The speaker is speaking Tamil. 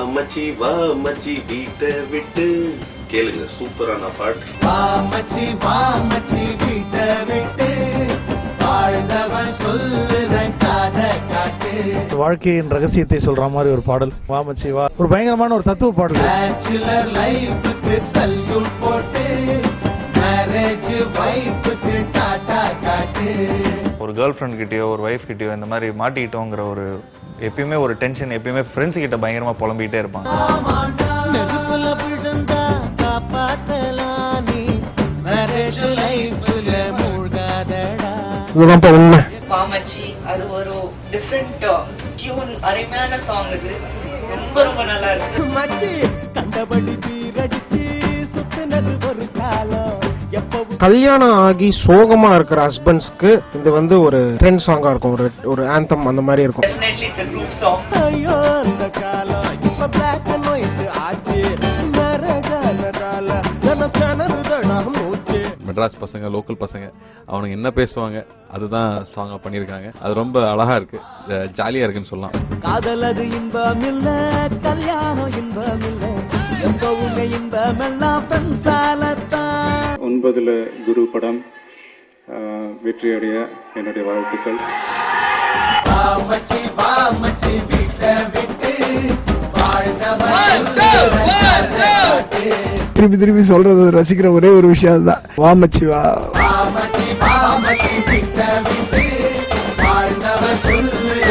வா மச்சி வீட்டை விட்டு கேளுங்க, சூப்பரான பாட்டு. வா மச்சி வீட்டை விட்டு வாழ்ந்தவன் சொல்லுறேன் காதை காட்டு. வாழ்க்கையின் ரகசியத்தை சொல்ற மாதிரி ஒரு பாடல் வா மச்சி வா, ஒரு பயங்கரமான ஒரு தத்துவ பாடல். பேச்சுலர் லைஃப்க்கு சல்யூட் போட்டு மேரேஜ் வைஃப்க்கு டாடா காட்டு. ஒரு கேர்ள் ஃப்ரெண்ட் கிட்டயோ ஒரு வைஃப் கிட்டயோ இந்த மாதிரி மாட்டிக்கிட்டோங்கிற ஒரு எப்பயுமே ஒரு டென்ஷன், எப்பயுமே ஃப்ரெண்ட்ஸ் கிட்ட பயங்கரமா புலம்பிக்கிட்டே இருப்பாங்க. நெருப்புல விழுந்தா காப்பாத்தலாம் நீ, மேரேஜ் லைஃப்ல மூழ்காதடா. இதுதான் உண்மை. வாமச்சி அது ஒரு டிஃபரெண்ட் டியூன், அருமையான சாங். இது ரொம்ப ரொம்ப நல்லா இருக்கு. மச்சி கண்டபடி பீரடிச்சு சுத்துனது ஒரு காலம். கல்யாணம் ஆகி சோகமா இருக்கிற ஹஸ்பண்ட்ஸ்க்கு இது வந்து ஒரு ட்ரெண்ட் சாங்கா இருக்கும், ஒரு ஆந்தம் அந்த மாதிரி இருக்கும். Definitely it's a group song. ஐயோ அந்த காலம் இப்ப black and white ஆச்சு, மரகாலரால ஜனச்சனருதடா மூச்சு. மெட்ராஸ் பசங்க, லோக்கல் பசங்க, அவனுங்க என்ன பேசுவாங்க அதுதான் சாங்கா பண்ணியிருக்காங்க. அது ரொம்ப அழகா இருக்கு, ஜாலியா இருக்குன்னு சொல்லலாம். காதல் அது இன்பம் இல்ல, கல்யாணம் இன்பம் இல்ல, எப்பவுமே இன்பமெல்லாம் பெண்சாலத்தான். 9 குரு படம் வெற்றியடைய என்னுடைய வாழ்த்துக்கள். திருப்பி திருப்பி சொல்றது ரசிக்கிற ஒரே ஒரு விஷயம் தான், வா மச்சி வா. வாழ்ந்தவன் சொல்லுற